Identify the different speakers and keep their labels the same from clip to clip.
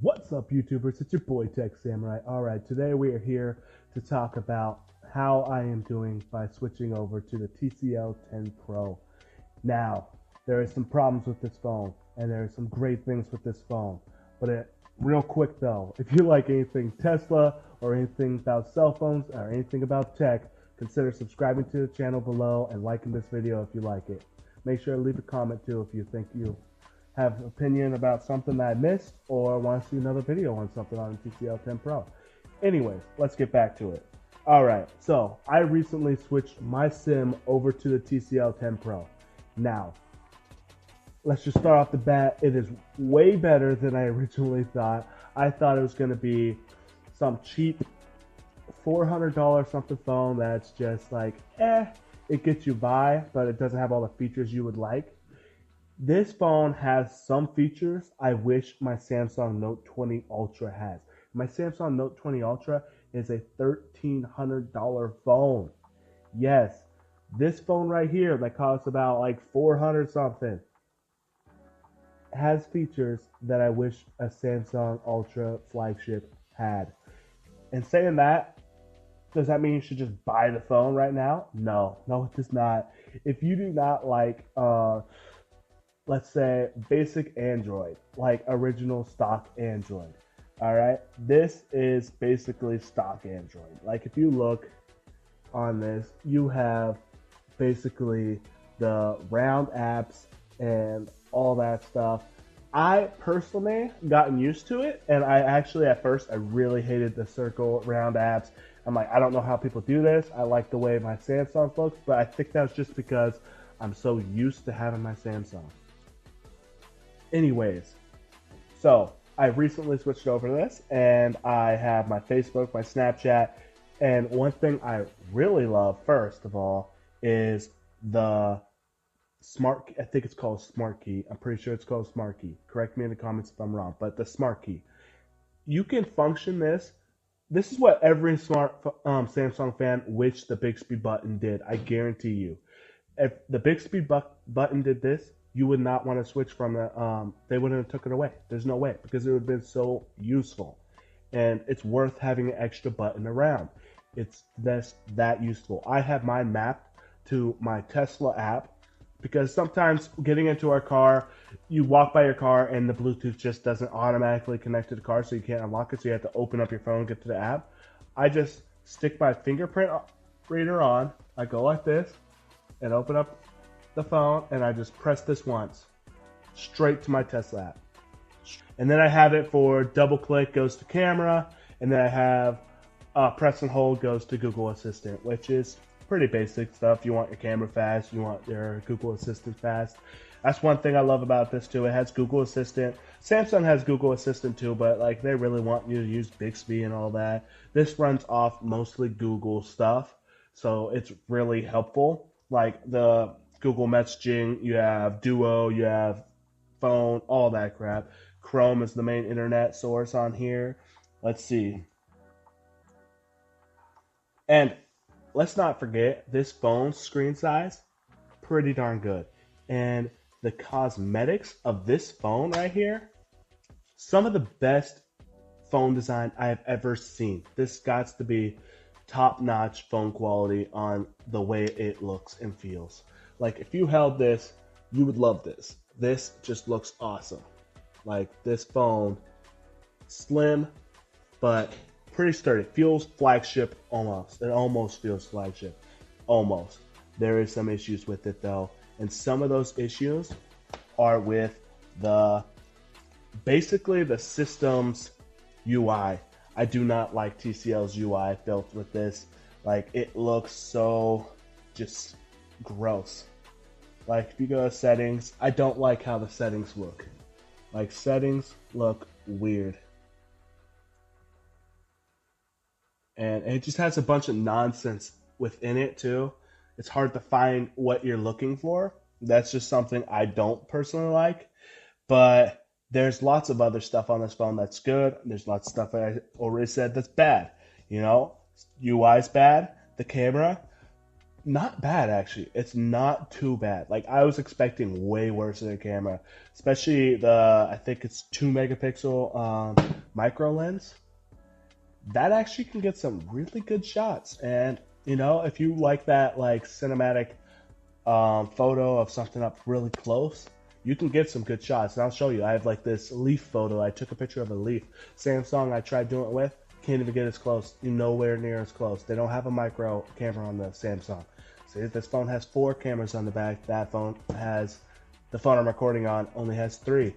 Speaker 1: What's up, YouTubers? It's your boy Tech Samurai. Alright, today we are here to talk about how I am doing by switching over to the TCL 10 Pro. Now, there are some problems with this phone, and there are some great things with this phone. But real quick though, if you like anything Tesla, or anything about cell phones, or anything about tech, consider subscribing to the channel below and liking this video if you like it. Make sure to leave a comment too if you think you have an opinion about something that I missed or want to see another video on something on the TCL 10 Pro. Anyways, let's get back to it. Alright, so I recently switched my SIM over to the TCL 10 Pro. Now, let's just start off the bat. It is way better than I originally thought. I thought it was going to be some cheap $400 something phone that's just like, it gets you by, but it doesn't have all the features you would like. This phone has some features I wish my Samsung Note 20 Ultra has. My Samsung Note 20 Ultra is a $1,300 phone. Yes, this phone right here that costs about like 400 something has features that I wish a Samsung Ultra flagship had. And saying that, does that mean you should just buy the phone right now? No, it does not. If you do not like let's say basic Android, like original stock Android. All right, this is basically stock Android. Like if you look on this, you have basically the round apps and all that stuff. I personally gotten used to it, and I actually at first I really hated the circle round apps. I'm like, I don't know how people do this. I like the way my Samsung looks, but I think that's just because I'm so used to having my Samsung. Anyways, so I recently switched over to this, and I have my Facebook, my Snapchat, and one thing I really love, first of all, is the smart, I think it's called Smart Key. I'm pretty sure it's called Smart Key. Correct me in the comments if I'm wrong, but the Smart Key. You can function this. This is what every smart Samsung fan wished the Bixby button did. I guarantee you. If the Bixby button did this, you would not want to switch from it. They wouldn't have took it away. There's no way, because it would have been so useful. And it's worth having an extra button around. It's that useful. I have mine mapped to my Tesla app, because sometimes getting into our car, you walk by your car and the Bluetooth just doesn't automatically connect to the car, so you can't unlock it, so you have to open up your phone and get to the app. I just stick my fingerprint reader on, I go like this, and open up the phone, and I just press this once, straight to my Tesla app. And then I have it for double click goes to camera, and then I have press and hold goes to Google Assistant, which is pretty basic stuff. You want your camera fast, you want your Google Assistant fast. That's one thing I love about this too. It has Google Assistant. Samsung has Google Assistant too, but like they really want you to use Bixby and all that. This runs off mostly Google stuff, so it's really helpful. Like the Google messaging, you have Duo, you have phone, all that crap. Chrome is the main internet source on here. Let's see. And let's not forget, this phone screen size, pretty darn good. And the cosmetics of this phone right here, some of the best phone design I have ever seen. This got to be top-notch phone quality on the way it looks and feels. Like if you held this, you would love this. This just looks awesome. Like this phone, slim, but pretty sturdy. Feels flagship almost. It almost feels flagship. Almost. There is some issues with it though. And some of those issues are with basically the system's UI. I do not like TCL's UI built with this. Like it looks so just gross. Like if you go to settings, I don't like how the settings look. Like settings look weird. And it just has a bunch of nonsense within it too. It's hard to find what you're looking for. That's just something I don't personally like. But there's lots of other stuff on this phone that's good. There's lots of stuff I already said that's bad. You know, UI's bad. The camera, Not bad actually. It's not too bad. Like I was expecting way worse in the camera, especially the I think it's 2 megapixel micro lens. That actually can get some really good shots. And you know, if you like that like cinematic photo of something up really close, you can get some good shots. And I'll show you. I have like this leaf photo. I took a picture of a leaf. Samsung I tried doing it with, can't even get as close. Nowhere near as close. They don't have a micro camera on the Samsung. See, this phone has 4 cameras on the back. That phone has, the phone I'm recording on only has 3.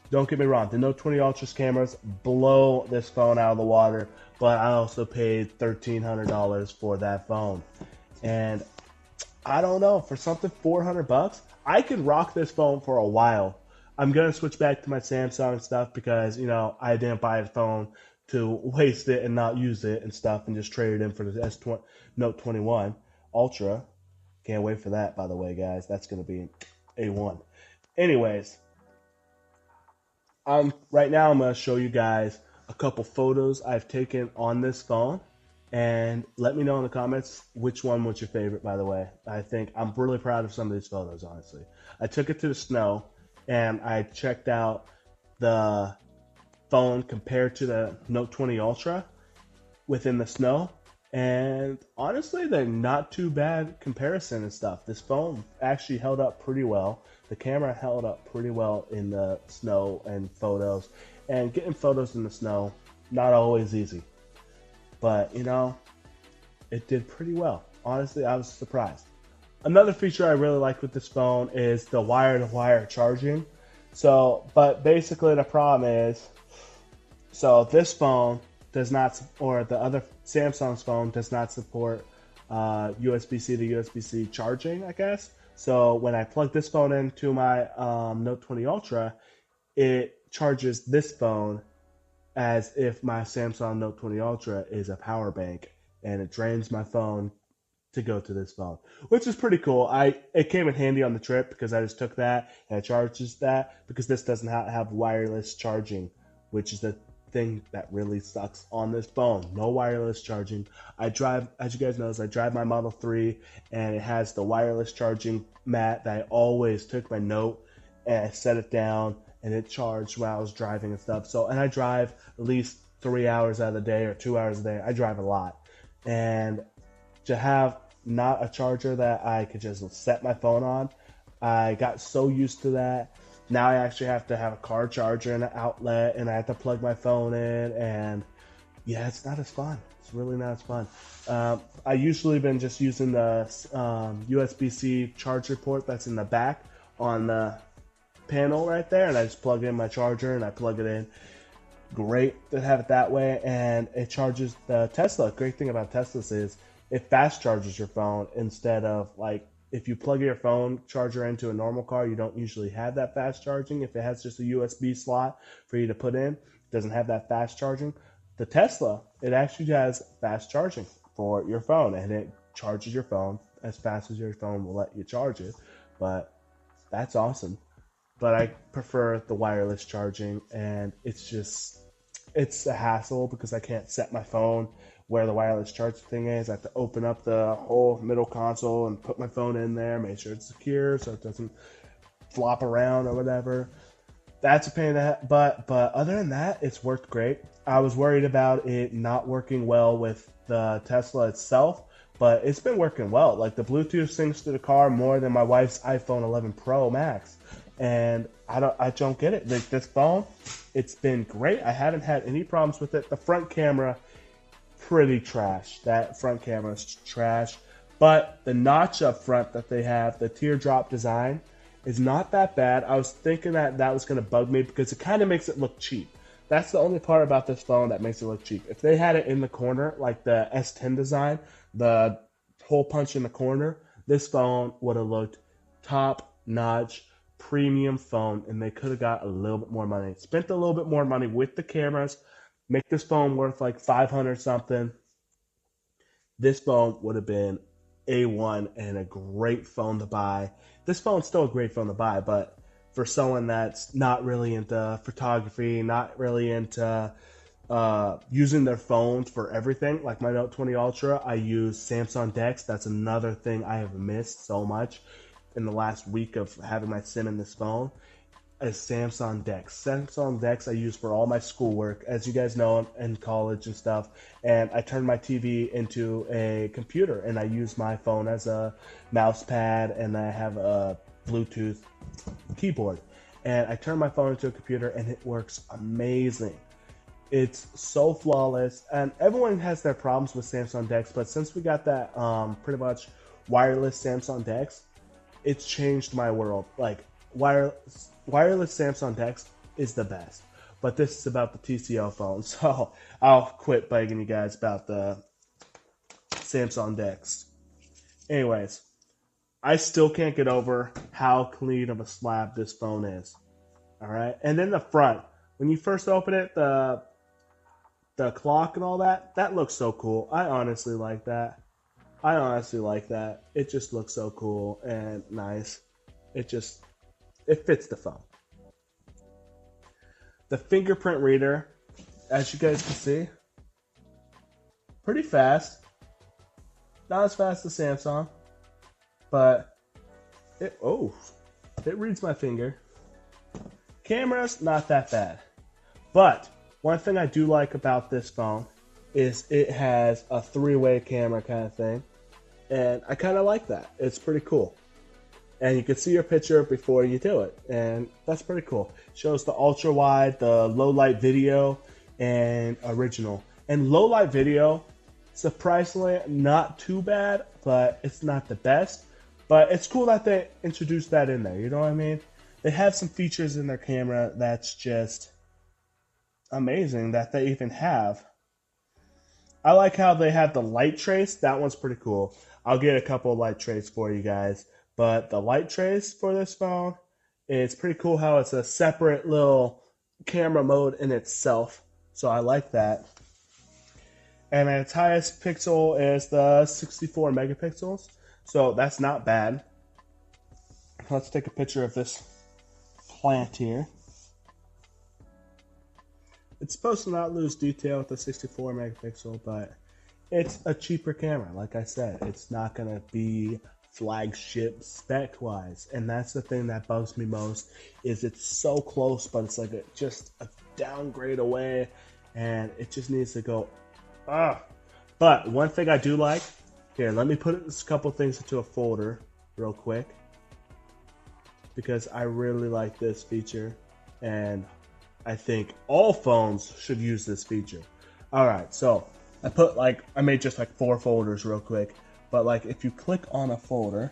Speaker 1: Don't get me wrong, the Note 20 Ultra's cameras blow this phone out of the water, but I also paid $1,300 for that phone. And I don't know, for something $400, I could rock this phone for a while. I'm gonna switch back to my Samsung stuff because you know I didn't buy a phone to waste it and not use it and stuff, and just trade it in for the S20 Note 21 Ultra. Can't wait for that, by the way, guys. That's gonna be A1. Anyways, right now I'm gonna show you guys a couple photos I've taken on this phone, and let me know in the comments which one was your favorite. By the way, I think I'm really proud of some of these photos. Honestly, I took it to the snow, and I checked out the phone compared to the Note 20 Ultra within the snow, and honestly, they're not too bad comparison and stuff. This phone actually held up pretty well. The camera held up pretty well in the snow and photos, and getting photos in the snow, not always easy. But, you know, it did pretty well. Honestly, I was surprised. Another feature I really like with this phone is the wire-to-wire charging. So, but basically the problem is, so this phone does not, or the other Samsung's phone does not support USB-C to USB-C charging, I guess. So when I plug this phone into my Note 20 Ultra, it charges this phone as if my Samsung Note 20 Ultra is a power bank, and it drains my phone to go to this phone, which is pretty cool. It came in handy on the trip because I just took that and I charges that because this doesn't have wireless charging, which is the thing that really sucks on this phone. No wireless charging. I drive, as you guys know, I drive my Model 3, and it has the wireless charging mat that I always took my Note and I set it down and it charged while I was driving and stuff. So, and I drive at least 3 hours out of the day or 2 hours a day. I drive a lot. And to have not a charger that I could just set my phone on, I got so used to that. Now I actually have to have a car charger and an outlet, and I have to plug my phone in, and yeah, it's not as fun. It's really not as fun. I usually been just using the USB-C charger port that's in the back on the panel right there, and I just plug in my charger and I plug it in. Great to have it that way, and it charges the Tesla. Great thing about Teslas is it fast charges your phone instead of like if you plug your phone charger into a normal car, you don't usually have that fast charging. If it has just a USB slot for you to put in, it doesn't have that fast charging. The Tesla, it actually has fast charging for your phone, and it charges your phone as fast as your phone will let you charge it. But that's awesome. But I prefer the wireless charging, and it's a hassle because I can't set my phone where the wireless charge thing is. I have to open up the whole middle console and put my phone in there, make sure it's secure so it doesn't flop around or whatever. That's a pain in the butt, but other than that, it's worked great. I was worried about it not working well with the Tesla itself, but it's been working well. Like the Bluetooth syncs to the car more than my wife's iPhone 11 Pro Max, and I don't get it. Like this phone, it's been great. I haven't had any problems with it. The front camera, pretty trash. That front camera is trash, but the notch up front that they have, the teardrop design, is not that bad. I was thinking that that was going to bug me because it kind of makes it look cheap. That's the only part about this phone that makes it look cheap. If they had it in the corner, like the S10 design, the hole punch in the corner, this phone would have looked top notch, premium phone, and they could have got a little bit more money. Spent a little bit more money with the cameras, make this phone worth like 500 something. This phone would have been A1 and a great phone to buy. This phone's still a great phone to buy, but for someone that's not really into photography, not really into using their phones for everything. Like my Note 20 Ultra, I use Samsung Dex. That's another thing I have missed so much in the last week of having my SIM in this phone. Is Samsung Dex. Samsung Dex I use for all my schoolwork, as you guys know, in college and stuff. And I turn my TV into a computer, and I use my phone as a mouse pad, and I have a Bluetooth keyboard. And I turn my phone into a computer, and it works amazing. It's so flawless, and everyone has their problems with Samsung Dex, but since we got that pretty much wireless Samsung Dex, it's changed my world. Like, wireless Samsung Dex is the best. But this is about the TCL phone, so I'll quit begging you guys about the Samsung Dex. Anyways, I still can't get over how clean of a slab this phone is. Alright? And then the front, when you first open it, the clock and all that, that looks so cool. I honestly like that. It just looks so cool and nice. It fits the phone. The fingerprint reader, as you guys can see, pretty fast. Not as fast as Samsung, but it reads my finger. Camera's not that bad. But one thing I do like about this phone is it has a three-way camera kind of thing. And I kind of like that. It's pretty cool. And you can see your picture before you do it. And that's pretty cool. Shows the ultra wide, the low light video, and original. And low light video, surprisingly, not too bad, but it's not the best. But it's cool that they introduced that in there. You know what I mean? They have some features in their camera that's just amazing that they even have. I like how they have the light trace. That one's pretty cool. I'll get a couple of light trace for you guys. But the light trace for this phone, it's pretty cool how it's a separate little camera mode in itself. So I like that. And its highest pixel is the 64 megapixels. So that's not bad. Let's take a picture of this plant here. It's supposed to not lose detail with the 64 megapixel, but it's a cheaper camera. Like I said, it's not going to be flagship spec wise, and that's the thing that bugs me most. Is it's so close, but it's like just a downgrade away, and it just needs to go But one thing I do like here, let me put a couple things into a folder real quick, because I really like this feature, and I think all phones should use this feature. Alright, so I made just like 4 folders real quick. But like if you click on a folder,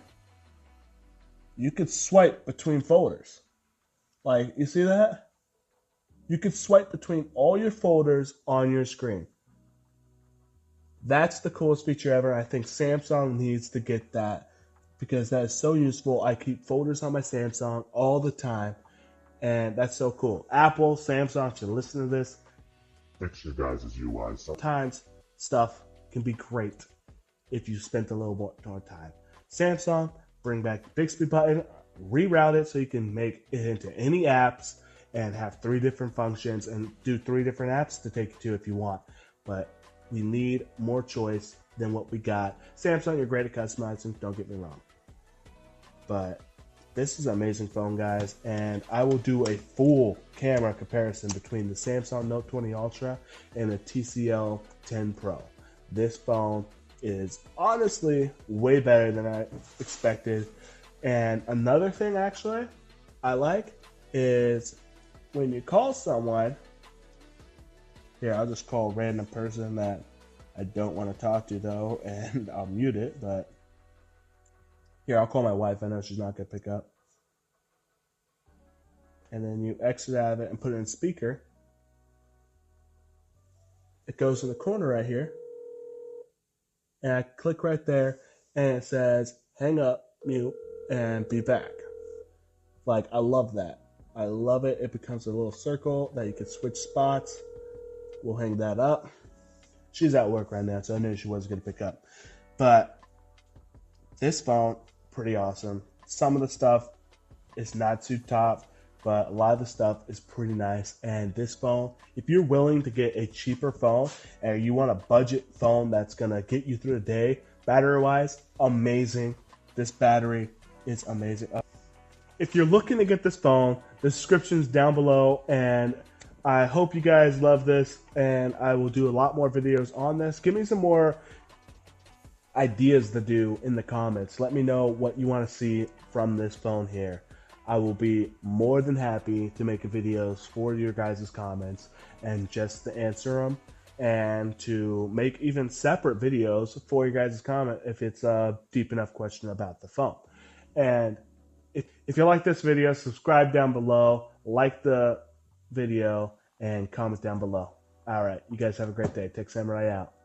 Speaker 1: you could swipe between folders. Like, you see that? You could swipe between all your folders on your screen. That's the coolest feature ever. I think Samsung needs to get that, because that is so useful. I keep folders on my Samsung all the time, and that's so cool. Apple, Samsung should listen to this.
Speaker 2: Fix your guys' UI.
Speaker 1: Sometimes stuff can be great if you spent a little more time. Samsung, bring back the Bixby button, reroute it so you can make it into any apps and have 3 different functions and do 3 different apps to take you to if you want. But we need more choice than what we got. Samsung, you're great at customizing, don't get me wrong. But this is an amazing phone, guys, and I will do a full camera comparison between the Samsung Note 20 Ultra and the TCL 10 Pro. This phone is honestly way better than I expected. And another thing actually I like is when you call someone, here I'll just call a random person that I don't want to talk to though, and I'll mute it, but here I'll call my wife. I know she's not going to pick up. And then you exit out of it and put it in speaker. It goes in the corner right here. And I click right there, and it says, hang up, mute, and be back. Like, I love that. I love it. It becomes a little circle that you can switch spots. We'll hang that up. She's at work right now, so I knew she wasn't going to pick up. But this phone, pretty awesome. Some of the stuff is not too top. but a lot of the stuff is pretty nice. And this phone, if you're willing to get a cheaper phone and you want a budget phone that's gonna get you through the day, battery wise, amazing. This battery is amazing. If you're looking to get this phone, the description's down below, and I hope you guys love this, and I will do a lot more videos on this. Give me some more ideas to do in the comments. Let me know what you want to see from this phone here. I will be more than happy to make videos for your guys' comments and just to answer them, and to make even separate videos for your guys' comment if it's a deep enough question about the phone. And if you like this video, subscribe down below, like the video, and comment down below. All right, you guys have a great day. Tech Samurai out.